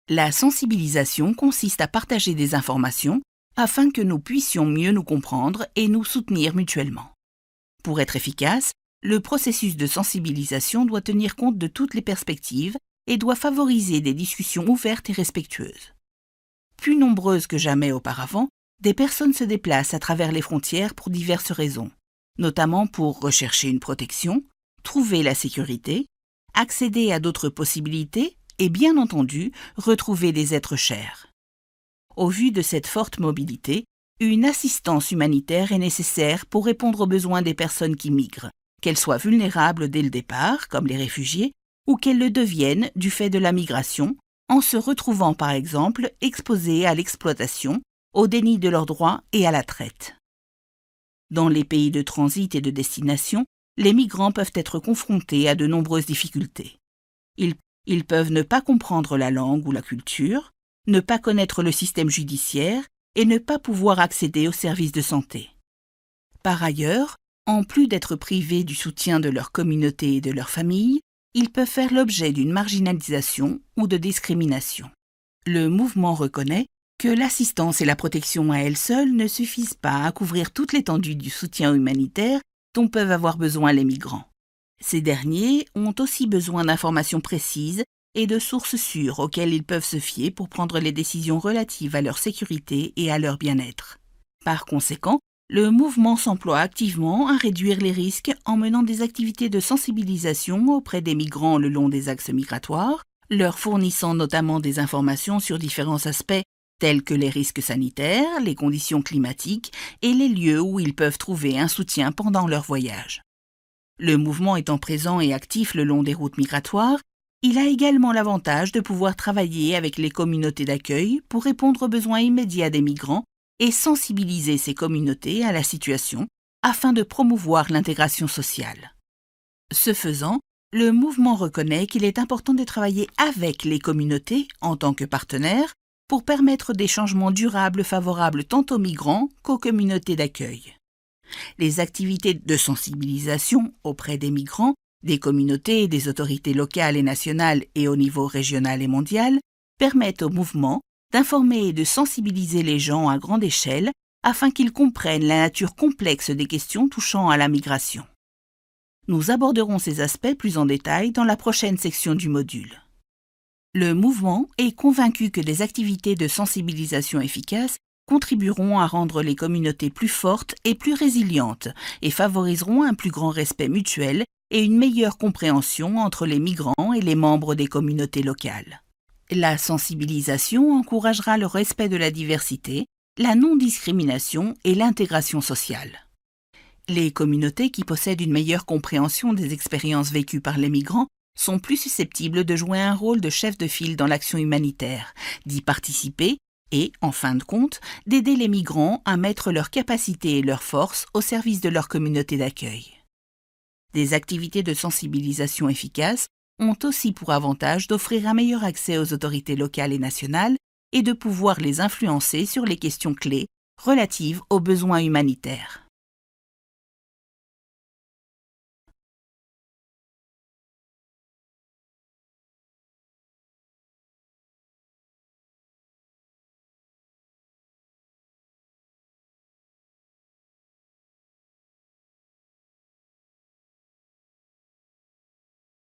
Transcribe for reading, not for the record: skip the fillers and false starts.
La sensibilisation consiste à partager des informations afin que nous puissions mieux nous comprendre et nous soutenir mutuellement. Pour être efficace, le processus de sensibilisation doit tenir compte de toutes les perspectives et doit favoriser des discussions ouvertes et respectueuses. Plus nombreuses que jamais auparavant, des personnes se déplacent à travers les frontières pour diverses raisons, notamment pour rechercher une protection, trouver la sécurité, accéder à d'autres possibilités et, bien entendu, retrouver des êtres chers. Au vu de cette forte mobilité, une assistance humanitaire est nécessaire pour répondre aux besoins des personnes qui migrent, qu'elles soient vulnérables dès le départ, comme les réfugiés, ou qu'elles le deviennent du fait de la migration, en se retrouvant par exemple exposées à l'exploitation, au déni de leurs droits et à la traite. Dans les pays de transit et de destination, les migrants peuvent être confrontés à de nombreuses difficultés. Ils peuvent ne pas comprendre la langue ou la culture, ne pas connaître le système judiciaire et ne pas pouvoir accéder aux services de santé. Par ailleurs, en plus d'être privés du soutien de leur communauté et de leur famille, ils peuvent faire l'objet d'une marginalisation ou de discrimination. Le mouvement reconnaît que l'assistance et la protection à elles seules ne suffisent pas à couvrir toute l'étendue du soutien humanitaire dont peuvent avoir besoin les migrants. Ces derniers ont aussi besoin d'informations précises et de sources sûres auxquelles ils peuvent se fier pour prendre les décisions relatives à leur sécurité et à leur bien-être. Par conséquent, le mouvement s'emploie activement à réduire les risques en menant des activités de sensibilisation auprès des migrants le long des axes migratoires, leur fournissant notamment des informations sur différents aspects tels que les risques sanitaires, les conditions climatiques et les lieux où ils peuvent trouver un soutien pendant leur voyage. Le mouvement étant présent et actif le long des routes migratoires, il a également l'avantage de pouvoir travailler avec les communautés d'accueil pour répondre aux besoins immédiats des migrants et sensibiliser ces communautés à la situation afin de promouvoir l'intégration sociale. Ce faisant, le mouvement reconnaît qu'il est important de travailler avec les communautés en tant que partenaires pour permettre des changements durables favorables tant aux migrants qu'aux communautés d'accueil. Les activités de sensibilisation auprès des migrants, des communautés, des autorités locales et nationales et au niveau régional et mondial permettent au mouvement d'informer et de sensibiliser les gens à grande échelle afin qu'ils comprennent la nature complexe des questions touchant à la migration. Nous aborderons ces aspects plus en détail dans la prochaine section du module. Le mouvement est convaincu que des activités de sensibilisation efficaces contribueront à rendre les communautés plus fortes et plus résilientes et favoriseront un plus grand respect mutuel et une meilleure compréhension entre les migrants et les membres des communautés locales. La sensibilisation encouragera le respect de la diversité, la non-discrimination et l'intégration sociale. Les communautés qui possèdent une meilleure compréhension des expériences vécues par les migrants sont plus susceptibles de jouer un rôle de chef de file dans l'action humanitaire, d'y participer et, en fin de compte, d'aider les migrants à mettre leurs capacités et leurs forces au service de leur communauté d'accueil. Des activités de sensibilisation efficaces ont aussi pour avantage d'offrir un meilleur accès aux autorités locales et nationales et de pouvoir les influencer sur les questions clés relatives aux besoins humanitaires.